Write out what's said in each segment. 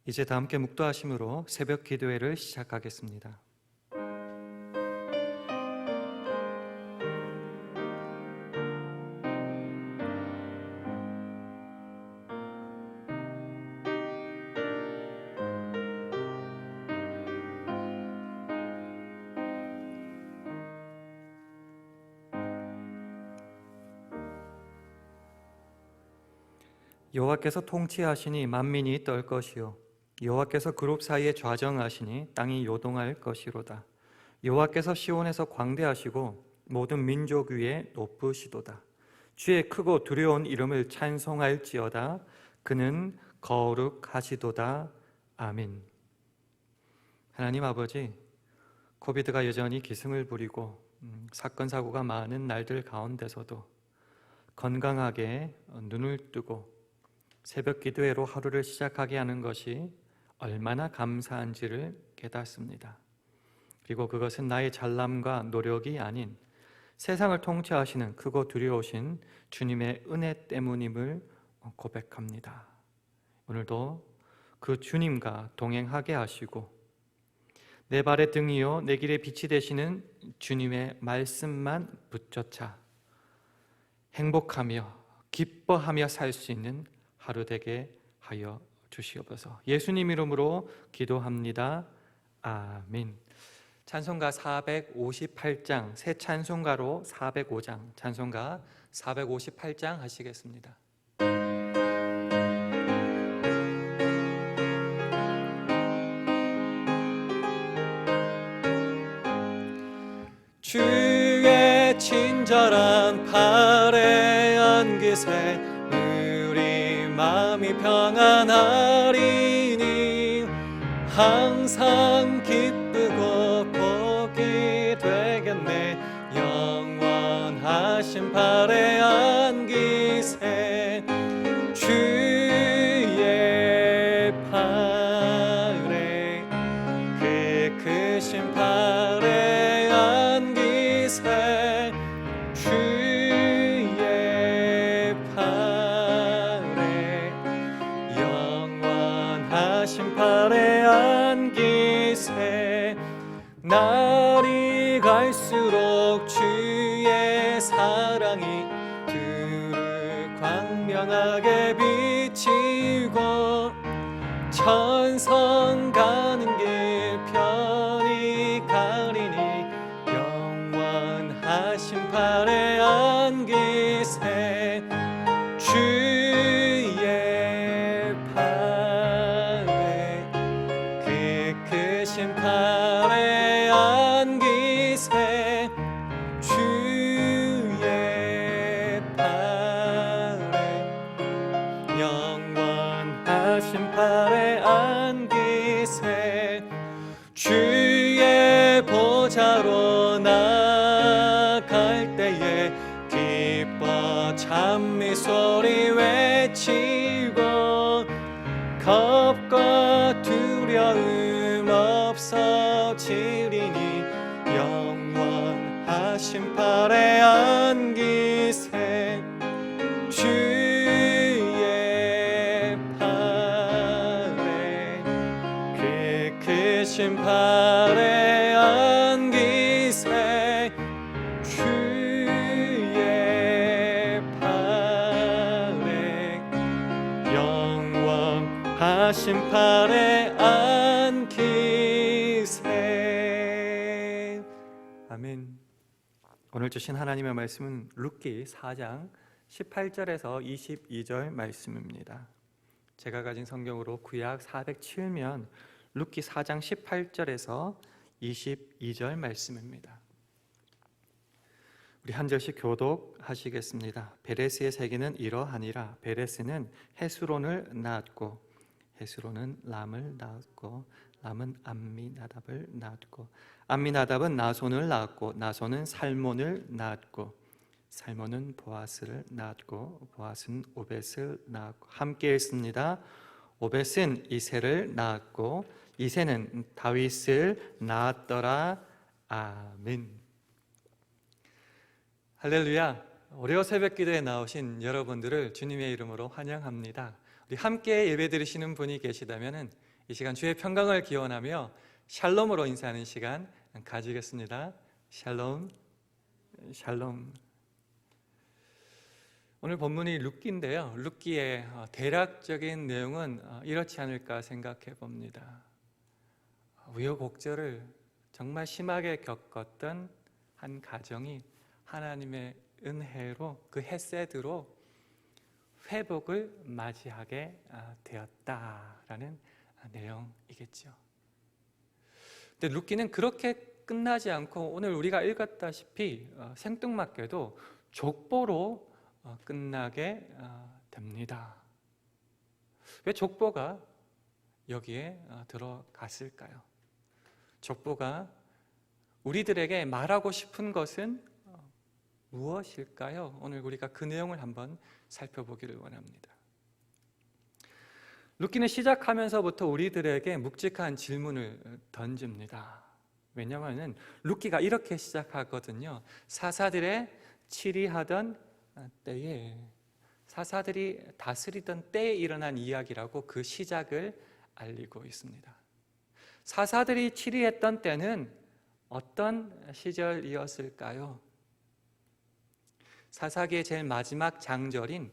이제 다 함께 묵도하심으로 새벽 기도회를 시작하겠습니다. 여호와께서 통치하시니 만민이 떨 것이요 여호와께서 그룹 사이에 좌정하시니 땅이 요동할 것이로다. 여호와께서 시온에서 광대하시고 모든 민족 위에 높으시도다. 주의 크고 두려운 이름을 찬송할지어다. 그는 거룩하시도다. 아멘. 하나님 아버지, 코비드가 여전히 기승을 부리고 사건 사고가 많은 날들 가운데서도 건강하게 눈을 뜨고 새벽 기도회로 하루를 시작하게 하는 것이 얼마나 감사한지를 깨닫습니다. 그리고 그것은 나의 잘남과 노력이 아닌 세상을 통치하시는 크고 두려우신 주님의 은혜 때문임을 고백합니다. 오늘도 그 주님과 동행하게 하시고 내 발의 등이요 내 길의 빛이 되시는 주님의 말씀만 붙잡아 행복하며 기뻐하며 살 수 있는 하루 되게 하여 주시옵소서. 예수님 이름으로 기도합니다. 아멘. 찬송가 458장, 새 찬송가로 405장, 찬송가 458장 하시겠습니다. 주의 친절한 팔에 안기세 마음이 평안하리니 항상 기쁘고 복이 되겠네. 영원하신 팔에 안기세 주의 팔에 그 크신 팔에 안기세 팔에 안기세 날이 갈수록 주의 사랑이 두루 광명하게 비치고 천성 가는 길 편히 가리니 영원하신 팔에 안기세 주의 팔에 안기세 주의 팔에 영원하신 팔에 안기세 주의 보좌로 나갈 때에 기뻐 찬미소리 외치고 겁과 두려움 없어지리니 영원하신 팔에 안기세 주의 팔에 그 크신 팔에 안기세 주의 팔에 영원하신 팔에 안기세. 아멘. 오늘 주신 하나님의 말씀은 룻기 4장 18절에서 22절 말씀입니다. 제가 가진 성경으로 구약 407면 룻기 4장 18절에서 22절 말씀입니다. 우리 한 절씩 교독하시겠습니다. 베레스의 세계는 이러하니라. 베레스는 헤스론을 낳았고 헤스론은 람을 낳았고 람은 암미나답을 낳았고 암미나답은 나손을 낳았고 나손은 살몬을 낳았고 살몬은 보아스를 낳았고 보아스는 오벳을 낳았고 함께 읽습니다. 오벳은 이새를 낳았고 이새는 다윗을 낳았더라. 아멘. 할렐루야. 오레오 새벽 기도에 나오신 여러분들을 주님의 이름으로 환영합니다. 우리 함께 예배 드리시는 분이 계시다면 이 시간 주의 평강을 기원하며 샬롬으로 인사하는 시간 가지겠습니다. 샬롬, 샬롬. 오늘 본문이 룻기인데요. 룻기의 대략적인 내용은 이렇지 않을까 생각해 봅니다. 우여곡절을 정말 심하게 겪었던 한 가정이 하나님의 은혜로, 그 헤세드로 회복을 맞이하게 되었다라는 내용이겠죠. 근데 룻기는 그렇게 끝나지 않고 오늘 우리가 읽었다시피 생뚱맞게도 족보로 끝나게 됩니다. 왜 족보가 여기에 들어갔을까요? 족보가 우리들에게 말하고 싶은 것은 무엇일까요? 오늘 우리가 그 내용을 한번 살펴보기를 원합니다. 룻기는 시작하면서부터 우리들에게 묵직한 질문을 던집니다. 왜냐하면 룻기가 이렇게 시작하거든요. 사사들의 치리하던 때에, 사사들이 다스리던 때에 일어난 이야기라고 그 시작을 알리고 있습니다. 사사들이 치리했던 때는 어떤 시절이었을까요? 사사기의 제일 마지막 장절인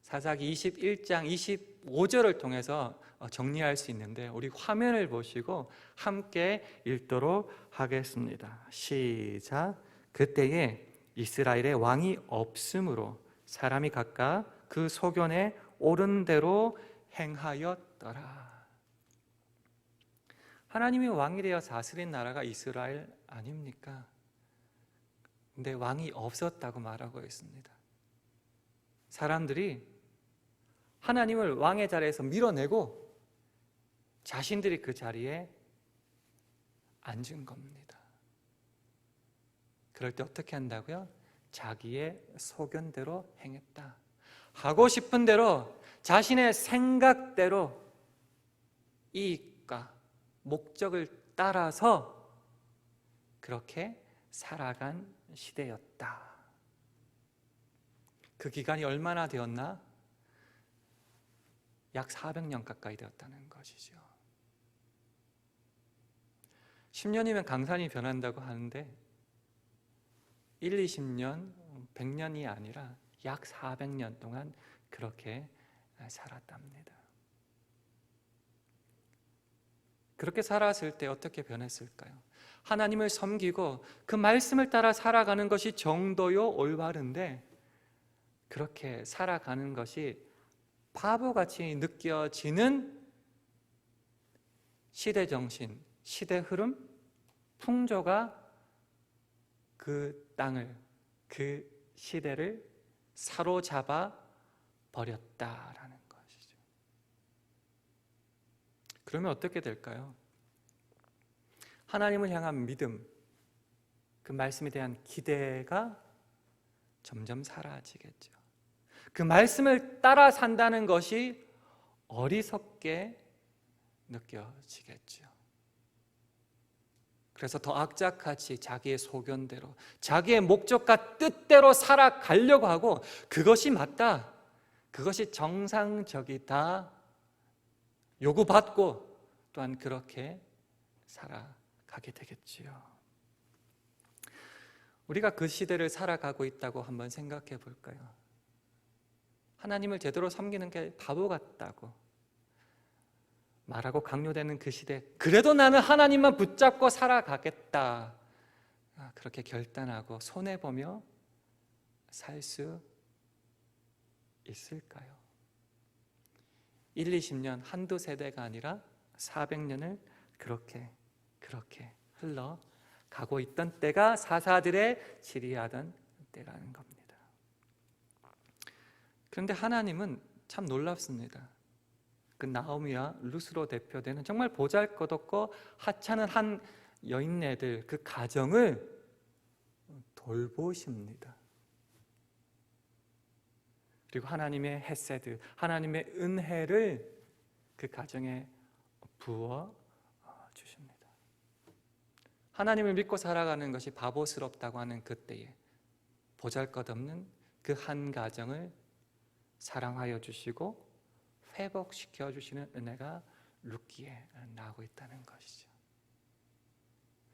사사기 21장 25절을 통해서 정리할 수 있는데, 우리 화면을 보시고 함께 읽도록 하겠습니다. 시작. 그때에 이스라엘에 왕이 없으므로 사람이 각각 그 소견에 옳은 대로 행하였더라. 하나님이 왕이 되어 다스린 나라가 이스라엘 아닙니까? 근데 왕이 없었다고 말하고 있습니다. 사람들이 하나님을 왕의 자리에서 밀어내고 자신들이 그 자리에 앉은 겁니다. 그럴 때 어떻게 한다고요? 자기의 소견대로 행했다. 하고 싶은 대로, 자신의 생각대로 이익과 목적을 따라서 그렇게 살아간 시대였다. 그 기간이 얼마나 되었나? 약 400년 가까이 되었다는 것이죠. 10년이면 강산이 변한다고 하는데 1, 20년, 100년이 아니라 약 400년 동안 그렇게 살았답니다. 그렇게 살았을 때 어떻게 변했을까요? 하나님을 섬기고 그 말씀을 따라 살아가는 것이 정도요 올바른데, 그렇게 살아가는 것이 바보같이 느껴지는 시대 정신, 시대 흐름, 풍조가 그 땅을, 그 시대를 사로잡아 버렸다라는 것이죠. 그러면 어떻게 될까요? 하나님을 향한 믿음, 그 말씀에 대한 기대가 점점 사라지겠죠. 그 말씀을 따라 산다는 것이 어리석게 느껴지겠죠. 그래서 더 악착같이 자기의 소견대로, 자기의 목적과 뜻대로 살아가려고 하고, 그것이 맞다, 그것이 정상적이다 요구받고 또한 그렇게 살아가게 되겠지요. 우리가 그 시대를 살아가고 있다고 한번 생각해 볼까요? 하나님을 제대로 섬기는 게 바보 같다고 말하고 강요되는 그 시대, 그래도 나는 하나님만 붙잡고 살아가겠다, 그렇게 결단하고 손해보며 살 수 있을까요? 1, 20년, 한두 세대가 아니라 400년을 그렇게 흘러가고 있던 때가 사사들의 치리하던 때라는 겁니다. 그런데 하나님은 참 놀랍습니다. 그 나오미와 룻으로 대표되는 정말 보잘것없고 하찮은 한 여인네들, 그 가정을 돌보십니다. 그리고 하나님의 헤세드, 하나님의 은혜를 그 가정에 부어 주십니다. 하나님을 믿고 살아가는 것이 바보스럽다고 하는 그때에 보잘것없는 그 한 가정을 사랑하여 주시고 회복시켜 주시는 은혜가 룻기에 나오고 있다는 것이죠.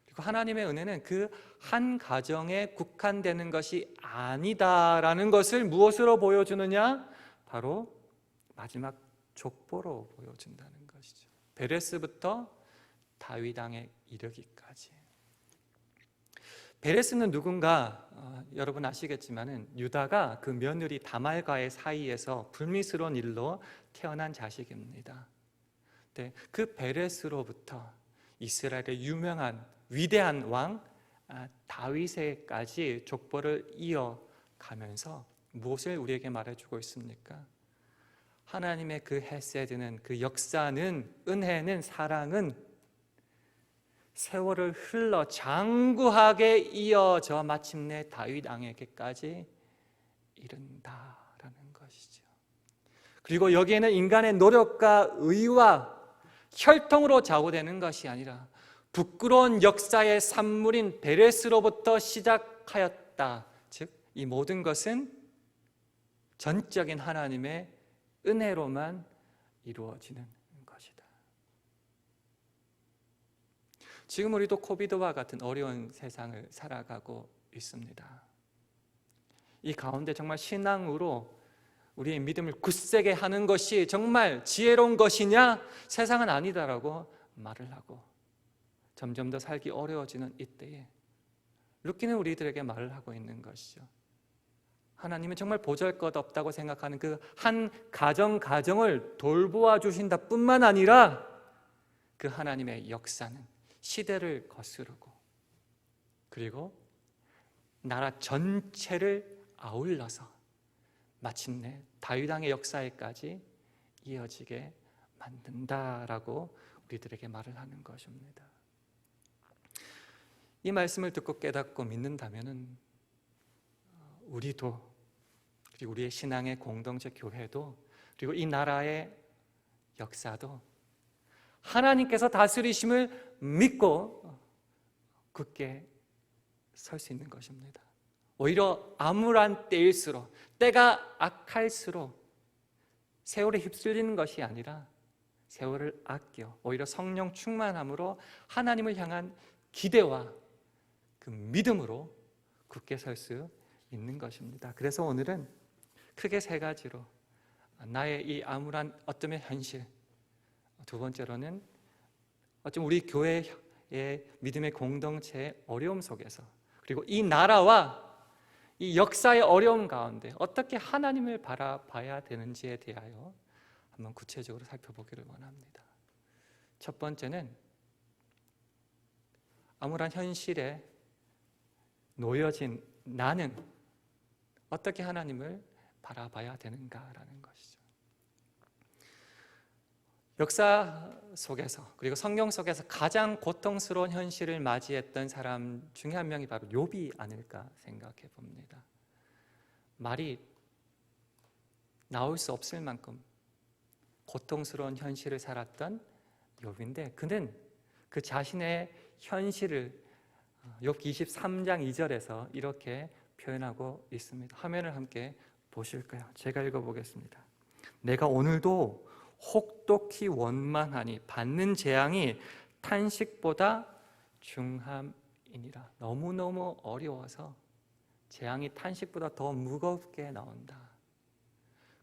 그리고 하나님의 은혜는 그 한 가정에 국한되는 것이 아니다라는 것을 무엇으로 보여주느냐? 바로 마지막 족보로 보여준다는 것이죠. 베레스부터 다윗 왕에 이르기까지. 베레스는 누군가 여러분 아시겠지만은 유다가 그 며느리 다말과의 사이에서 불미스러운 일로 태어난 자식입니다. 네, 그 베레스로부터 이스라엘의 유명한 위대한 왕 다윗에까지 족보를 이어가면서 무엇을 우리에게 말해주고 있습니까? 하나님의 그 헤세드는, 그 역사는, 은혜는, 사랑은 세월을 흘러 장구하게 이어져 마침내 다윗 왕에게까지 이른다라는 것이죠. 그리고 여기에는 인간의 노력과 의와 혈통으로 좌우되는 것이 아니라 부끄러운 역사의 산물인 베레스로부터 시작하였다. 즉, 이 모든 것은 전적인 하나님의 은혜로만 이루어지는 것이다. 지금 우리도 코비드와 같은 어려운 세상을 살아가고 있습니다. 이 가운데 정말 신앙으로 우리의 믿음을 굳세게 하는 것이 정말 지혜로운 것이냐? 세상은 아니다라고 말을 하고 점점 더 살기 어려워지는 이때에 룻기는 우리들에게 말을 하고 있는 것이죠. 하나님은 정말 보잘것없다고 생각하는 그 한 가정을 돌보아 주신다 뿐만 아니라 그 하나님의 역사는 시대를 거스르고 그리고 나라 전체를 아울러서 마침내 다윗 왕의 역사에까지 이어지게 만든다라고 우리들에게 말을 하는 것입니다. 이 말씀을 듣고 깨닫고 믿는다면은 우리도, 그리고 우리의 신앙의 공동체 교회도, 그리고 이 나라의 역사도 하나님께서 다스리심을 믿고 굳게 설 수 있는 것입니다. 오히려 암울한 때일수록, 때가 악할수록 세월에 휩쓸리는 것이 아니라 세월을 아껴 오히려 성령 충만함으로 하나님을 향한 기대와 그 믿음으로 굳게 설 수 있는 것입니다. 그래서 오늘은 크게 세 가지로 나의 이 암울한 어둠의 현실, 두 번째로는 어쩜 우리 교회의 믿음의 공동체의 어려움 속에서, 그리고 이 나라와 이 역사의 어려움 가운데 어떻게 하나님을 바라봐야 되는지에 대하여 한번 구체적으로 살펴보기를 원합니다. 첫 번째는 암울한 현실에 놓여진 나는 어떻게 하나님을 바라봐야 되는가라는 것이죠. 역사 속에서, 그리고 성경 속에서 가장 고통스러운 현실을 맞이했던 사람 중에 한 명이 바로 욥이 아닐까 생각해 봅니다. 말이 나올 수 없을 만큼 고통스러운 현실을 살았던 욥인데, 그는 그 자신의 현실을 욥기 23장 2절에서 이렇게 표현하고 있습니다. 화면을 함께 보실까요? 제가 읽어보겠습니다. 내가 오늘도 혹독히 원만하니 받는 재앙이 탄식보다 중함이니라. 너무너무 어려워서 재앙이 탄식보다 더 무겁게 나온다.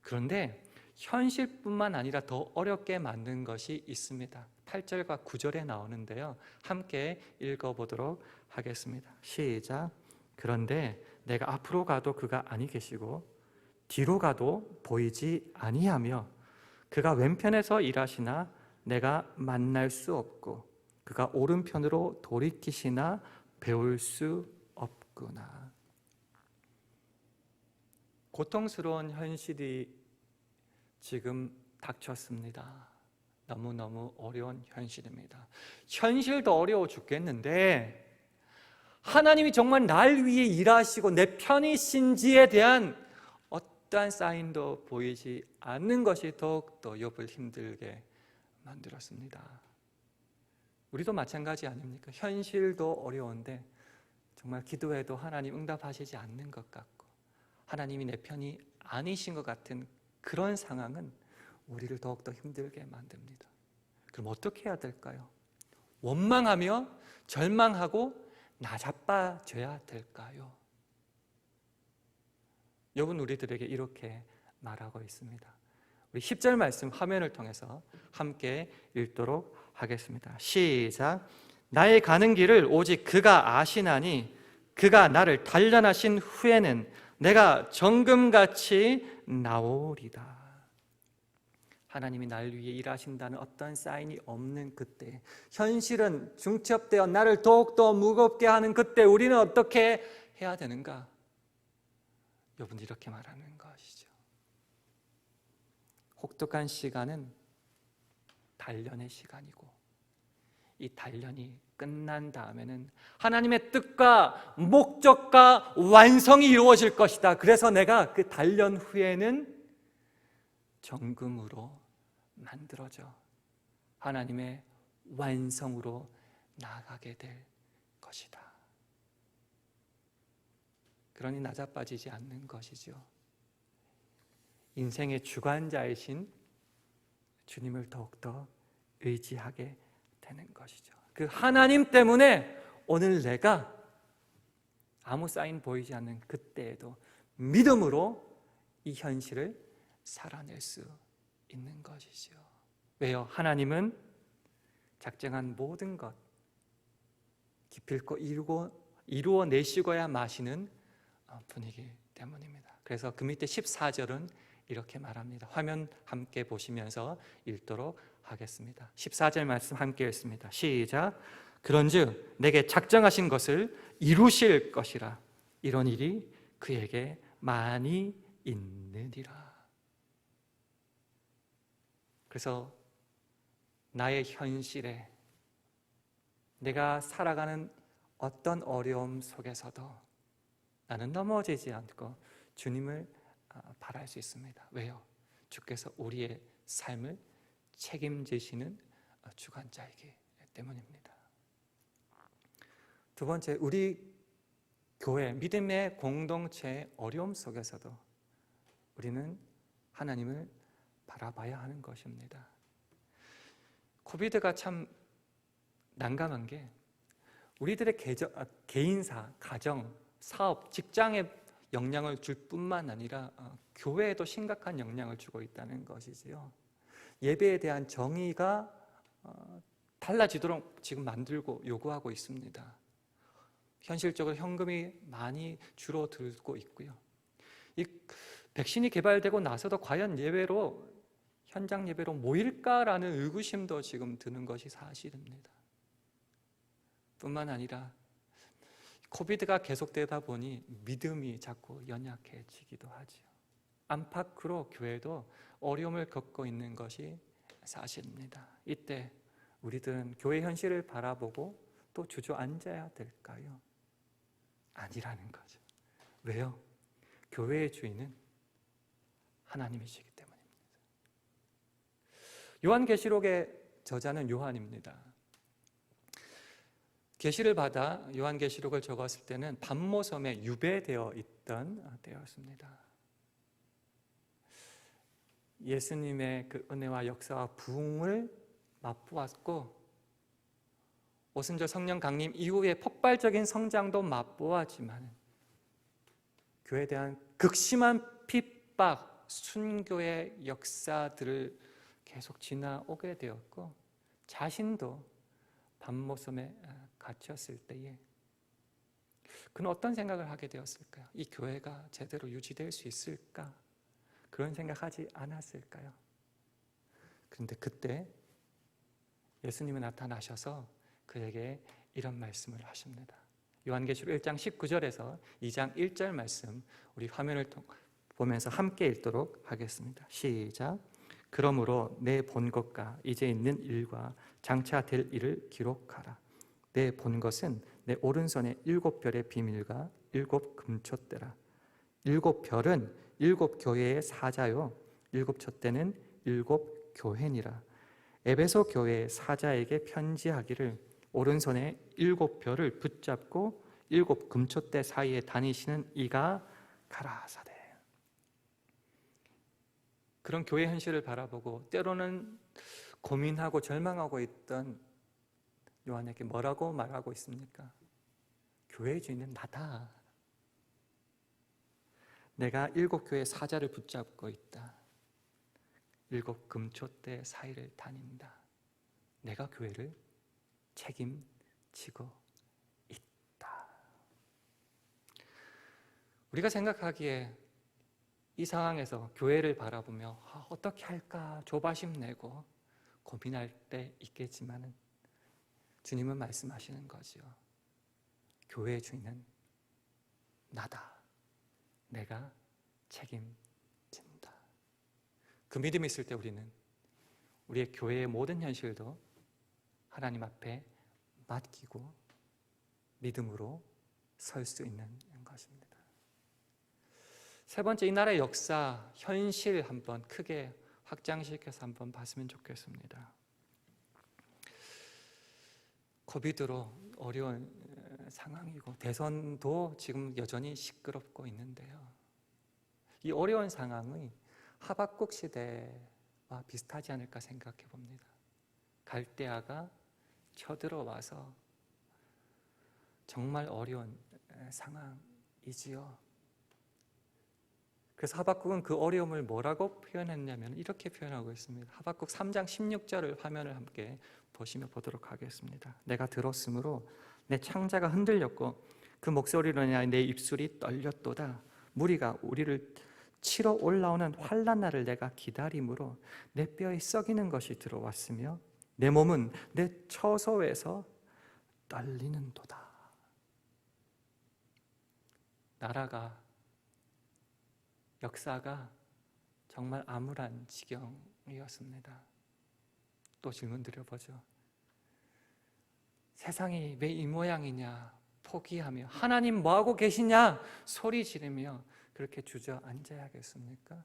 그런데 현실뿐만 아니라 더 어렵게 만든 것이 있습니다. 8절과 9절에 나오는데요, 함께 읽어보도록 하겠습니다. 시작. 그런데 내가 앞으로 가도 그가 아니 계시고 뒤로 가도 보이지 아니하며 그가 왼편에서 일하시나 내가 만날 수 없고 그가 오른편으로 돌이키시나 배울 수 없구나. 고통스러운 현실이 지금 닥쳤습니다. 너무너무 어려운 현실입니다. 현실도 어려워 죽겠는데 하나님이 정말 날 위해 일하시고 내 편이신지에 대한 어떠한 사인도 보이지 않는 것이 더욱더 욥을 힘들게 만들었습니다. 우리도 마찬가지 아닙니까? 현실도 어려운데 정말 기도해도 하나님 응답하시지 않는 것 같고 하나님이 내 편이 아니신 것 같은 그런 상황은 우리를 더욱더 힘들게 만듭니다. 그럼 어떻게 해야 될까요? 원망하며 절망하고 나자빠져야 될까요? 욥은 우리들에게 이렇게 말하고 있습니다. 우리 10절 말씀 화면을 통해서 함께 읽도록 하겠습니다. 시작. 나의 가는 길을 오직 그가 아시나니 그가 나를 단련하신 후에는 내가 정금같이 나오리다. 하나님이 날 위해 일하신다는 어떤 사인이 없는 그때, 현실은 중첩되어 나를 더욱더 무겁게 하는 그때 우리는 어떻게 해야 되는가? 욥은 이렇게 말하는 것이죠. 혹독한 시간은 단련의 시간이고, 이 단련이 끝난 다음에는 하나님의 뜻과 목적과 완성이 이루어질 것이다. 그래서 내가 그 단련 후에는 정금으로 만들어져 하나님의 완성으로 나아가게 될 것이다. 그러니 낮아빠지지 않는 것이죠. 인생의 주관자이신 주님을 더욱더 의지하게 되는 것이죠. 그 하나님 때문에 오늘 내가 아무 사인 보이지 않는 그때에도 믿음으로 이 현실을 살아낼 수 있는 것이죠. 왜요? 하나님은 작정한 모든 것 기필코 이루어내시고야 마시는 분이기 때문입니다. 그래서 그 밑에 14절은 이렇게 말합니다. 화면 함께 보시면서 읽도록 하겠습니다. 14절 말씀 함께 읽습니다. 시작. 그런즉 내게 작정하신 것을 이루실 것이라. 이런 일이 그에게 많이 있느니라. 그래서 나의 현실에 내가 살아가는 어떤 어려움 속에서도 나는 넘어지지 않고 주님을 바랄 수 있습니다. 왜요? 주께서 우리의 삶을 책임지시는 주관자이기 때문입니다. 두 번째, 우리 교회, 믿음의 공동체의 어려움 속에서도 우리는 하나님을 바라봐야 하는 것입니다. 코비드가 참 난감한 게 우리들의 개인사, 가정, 사업, 직장에 영향을 줄 뿐만 아니라 교회에도 심각한 영향을 주고 있다는 것이지요. 예배에 대한 정의가 달라지도록 지금 만들고 요구하고 있습니다. 현실적으로 현금이 많이 줄어들고 있고요. 이 백신이 개발되고 나서도 과연 예배로, 현장 예배로 모일까라는 의구심도 지금 드는 것이 사실입니다. 뿐만 아니라 코비드가 계속되다 보니 믿음이 자꾸 연약해지기도 하죠. 안팎으로 교회도 어려움을 겪고 있는 것이 사실입니다. 이때 우리들은 교회 현실을 바라보고 또 주저앉아야 될까요? 아니라는 거죠. 왜요? 교회의 주인은 하나님이시기 때문입니다. 요한계시록의 저자는 요한입니다. 계시를 받아 요한계시록을 적었을 때는 반모섬에 유배되어 있던 때였습니다. 예수님의 그 은혜와 역사와 부흥을 맛보았고 오순절 성령 강림 이후에 폭발적인 성장도 맛보았지만 교회에 대한 극심한 핍박, 순교의 역사들을 계속 지나오게 되었고 자신도 반모섬에 갇혔을 때에 그는 어떤 생각을 하게 되었을까요? 이 교회가 제대로 유지될 수 있을까? 그런 생각하지 않았을까요? 그런데 그때 예수님이 나타나셔서 그에게 이런 말씀을 하십니다. 요한계시록 1장 19절에서 2장 1절 말씀 우리 화면을 보면서 함께 읽도록 하겠습니다. 시작. 그러므로 내 본 것과 이제 있는 일과 장차 될 일을 기록하라. 내 본 것은 내 오른손에 7별의 비밀과 7 금촛대라. 7별은 7 교회의 사자요 7 촛대는 7 교회니라. 에베소 교회의 사자에게 편지하기를 오른손에 7별을 붙잡고 7 금촛대 사이에 다니시는 이가 가라사대. 그런 교회 현실을 바라보고 때로는 고민하고 절망하고 있던 요한에게 뭐라고 말하고 있습니까? 교회의 주인은 나다. 내가 7교회 사자를 붙잡고 있다. 7 금초대 사이를 다닌다. 내가 교회를 책임지고 있다. 우리가 생각하기에 이 상황에서 교회를 바라보며 어떻게 할까 조바심 내고 고민할 때 있겠지만 주님은 말씀하시는 거지요. 교회의 주인은 나다. 내가 책임진다. 그 믿음이 있을 때 우리는 우리의 교회의 모든 현실도 하나님 앞에 맡기고 믿음으로 설 수 있는 것입니다. 세 번째, 이 나라의 역사, 현실 한번 크게 확장시켜서 한번 봤으면 좋겠습니다. 코비드로 어려운 상황이고 대선도 지금 여전히 시끄럽고 있는데요. 이 어려운 상황이 하박국 시대와 비슷하지 않을까 생각해 봅니다. 갈대아가 쳐들어와서 정말 어려운 상황이지요. 그래서 하박국은 그 어려움을 뭐라고 표현했냐면 이렇게 표현하고 있습니다. 하박국 3장 16절을 화면을 함께 보도록 하겠습니다. 내가 들었으므로 내 창자가 흔들렸고 그 목소리로 인하여 내 입술이 떨렸도다. 무리가 우리를 치러 올라오는 환난 날을 내가 기다림으로 내 뼈에 썩이는 것이 들어왔으며 내 몸은 내 처소에서 떨리는도다. 나라가, 역사가 정말 암울한 지경이었습니다. 또 질문 드려보죠. 세상이 왜 이 모양이냐 포기하며 하나님 뭐하고 계시냐 소리 지르며 그렇게 주저앉아야겠습니까?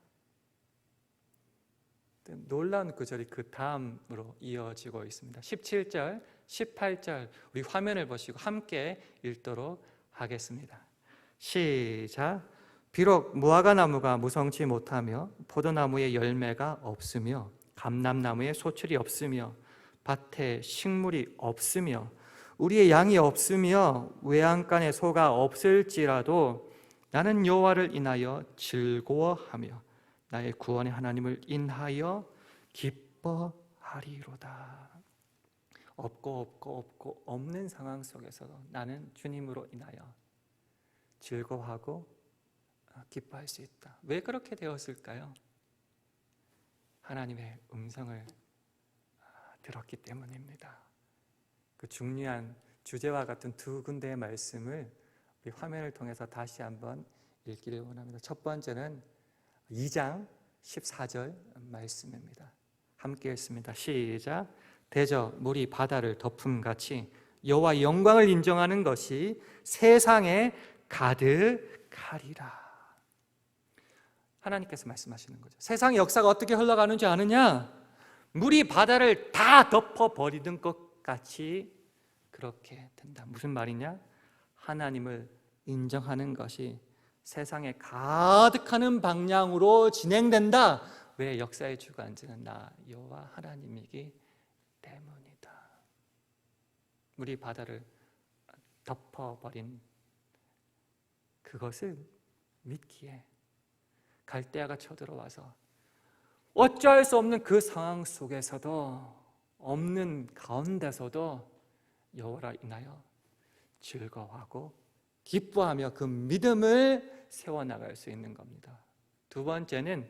놀라운 구절이 그 다음으로 이어지고 있습니다. 17절, 18절 우리 화면을 보시고 함께 읽도록 하겠습니다. 시작. 비록 무화과나무가 무성치 못하며 포도나무에 열매가 없으며 감람나무에 소출이 없으며 밭에 식물이 없으며 우리의 양이 없으며 외양간에 소가 없을지라도 나는 여호와를 인하여 즐거워하며 나의 구원의 하나님을 인하여 기뻐하리로다. 없고 없는 상황 속에서도 나는 주님으로 인하여 즐거워하고 기뻐할 수 있다. 왜 그렇게 되었을까요? 하나님의 음성을 들었기 때문입니다. 그 중요한 주제와 같은 두 군데의 말씀을 우리 화면을 통해서 다시 한번 읽기를 원합니다. 첫 번째는 2장 14절 말씀입니다. 함께 읽습니다. 시작. 대저 물이 바다를 덮음같이 여호와 영광을 인정하는 것이 세상에 가득하리라. 하나님께서 말씀하시는 거죠. 세상의 역사가 어떻게 흘러가는 줄 아느냐? 물이 바다를 다 덮어버리는 것 같이 그렇게 된다. 무슨 말이냐? 하나님을 인정하는 것이 세상에 가득하는 방향으로 진행된다. 왜? 역사의 주관자는 나 여호와 하나님이기 때문이다. 물이 바다를 덮어버린 그것을 믿기에 갈대아가 쳐들어와서 어쩔 수 없는 그 상황 속에서도 없는 가운데서도 여호와를 인하여 즐거워하고 기뻐하며 그 믿음을 세워나갈 수 있는 겁니다. 두 번째는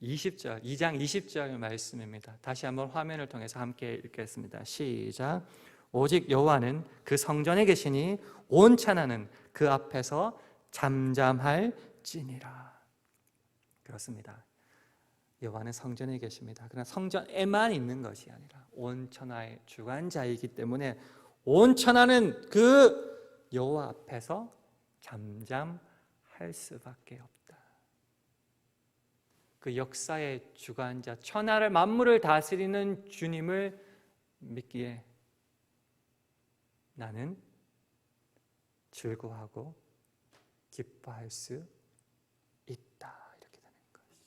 20절, 2장 20절 말씀입니다. 다시 한번 화면을 통해서 함께 읽겠습니다. 시작. 오직 여호와는 그 성전에 계시니 온천하는 그 앞에서 잠잠할지니라. 그렇습니다. 여호와는 성전에 계십니다. 그러나 성전에만 있는 것이 아니라 온천하의 주관자이기 때문에 온천하는 그 여호와 앞에서 잠잠할 수밖에 없다. 그 역사의 주관자, 천하를 만물을 다스리는 주님을 믿기에 나는 즐거워하고 기뻐할 수 있다. 이렇게 되는 것이죠.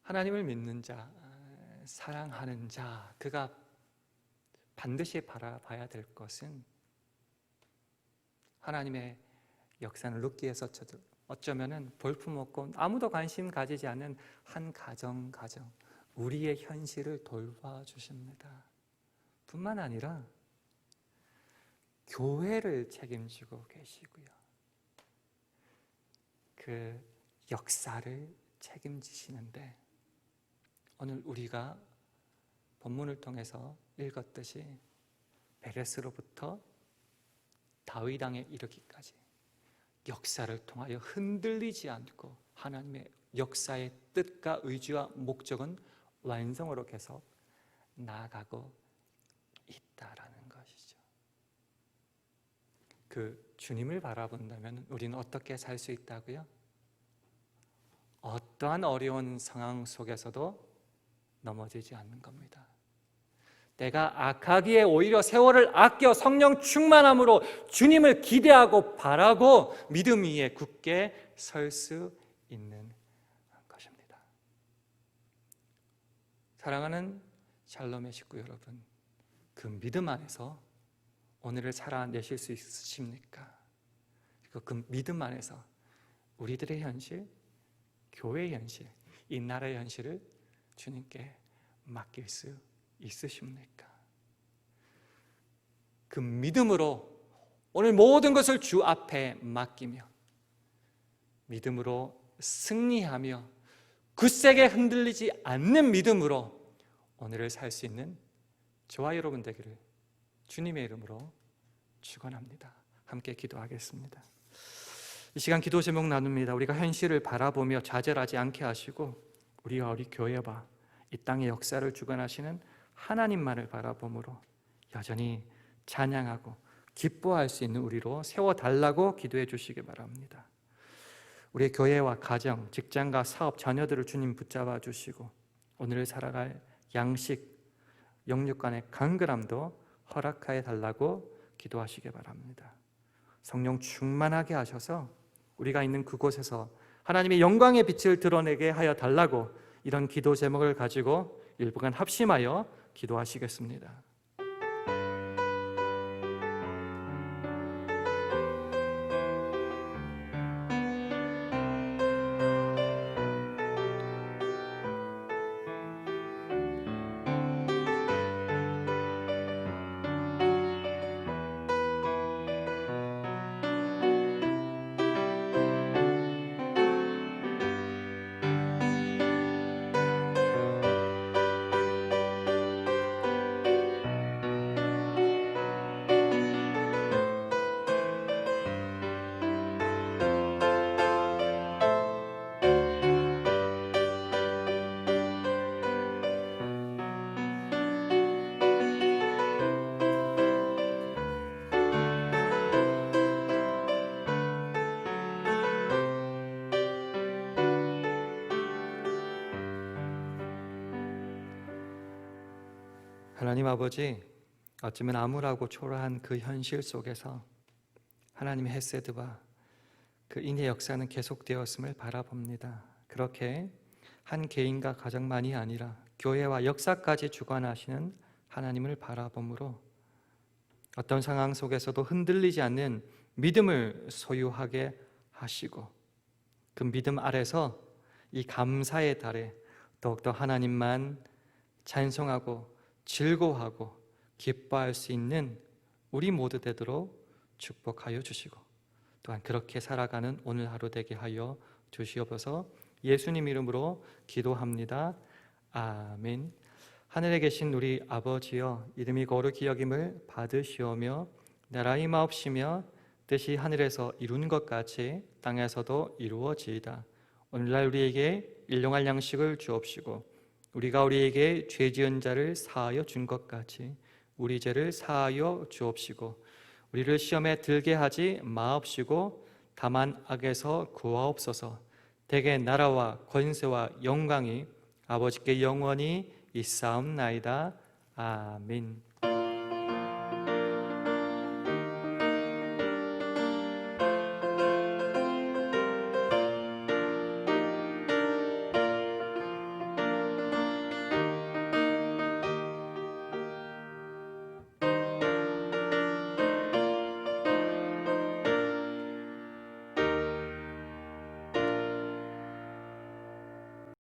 하나님을 믿는 자, 사랑하는 자, 그가 반드시 바라봐야 될 것은 하나님의 역사를 룻기 위해서 어쩌면은 볼품없고 아무도 관심 가지지 않는 한 가정 우리의 현실을 돌봐주십니다. 뿐만 아니라 교회를 책임지고 계시고요, 그 역사를 책임지시는데, 오늘 우리가 본문을 통해서 읽었듯이 베레스로부터 다윗 왕에 이르기까지 역사를 통하여 흔들리지 않고 하나님의 역사의 뜻과 의지와 목적은 완성으로 계속 나아가고 있다라는 것이죠. 그 주님을 바라본다면 우리는 어떻게 살 수 있다고요? 어떠한 어려운 상황 속에서도 넘어지지 않는 겁니다. 내가 악하기에 오히려 세월을 아껴 성령 충만함으로 주님을 기대하고 바라고 믿음 위에 굳게 설 수 있는 것입니다. 사랑하는 샬롬의 식구 여러분, 그 믿음 안에서 오늘을 살아내실 수 있으십니까? 그 믿음 안에서 우리들의 현실, 교회의 현실, 이 나라의 현실을 주님께 맡길 수 있으십니까? 그 믿음으로 오늘 모든 것을 주 앞에 맡기며 믿음으로 승리하며 굳세게 흔들리지 않는 믿음으로 오늘을 살 수 있는 저와 여러분 되기를 주님의 이름으로 축원합니다. 함께 기도하겠습니다. 이 시간 기도 제목 나눕니다. 우리가 현실을 바라보며 좌절하지 않게 하시고 우리와 우리 교회와 이 땅의 역사를 주관하시는 하나님만을 바라보므로 여전히 찬양하고 기뻐할 수 있는 우리로 세워달라고 기도해 주시기 바랍니다. 우리의 교회와 가정, 직장과 사업, 자녀들을 주님 붙잡아 주시고 오늘을 살아갈 양식, 영육간의 강건함도 허락하여 달라고 기도하시기 바랍니다. 성령 충만하게 하셔서 우리가 있는 그곳에서 하나님의 영광의 빛을 드러내게 하여 달라고 이런 기도 제목을 가지고 일부간 합심하여 기도하시겠습니다. 하나님 아버지, 어쩌면 암울하고 초라한 그 현실 속에서 하나님의 헤세드와 그 인의 역사는 계속되었음을 바라봅니다. 그렇게 한 개인과 가정만이 아니라 교회와 역사까지 주관하시는 하나님을 바라봄으로 어떤 상황 속에서도 흔들리지 않는 믿음을 소유하게 하시고 그 믿음 아래서 이 감사의 달에 더욱더 하나님만 찬송하고 즐거워하고 기뻐할 수 있는 우리 모두 되도록 축복하여 주시고 또한 그렇게 살아가는 오늘 하루 되게 하여 주시옵소서. 예수님 이름으로 기도합니다. 아멘. 하늘에 계신 우리 아버지여, 이름이 거룩히 여김을 받으시오며 나라의 마옵시며 뜻이 하늘에서 이룬 것 같이 땅에서도 이루어지이다. 오늘날 우리에게 일용할 양식을 주옵시고 우리가 우리에게 죄 지은 자를 사하여 준 것 같이 우리 죄를 사하여 주옵시고 우리를 시험에 들게 하지 마옵시고 다만 악에서 구하옵소서. 대개 나라와 권세와 영광이 아버지께 영원히 있사옵나이다. 아멘.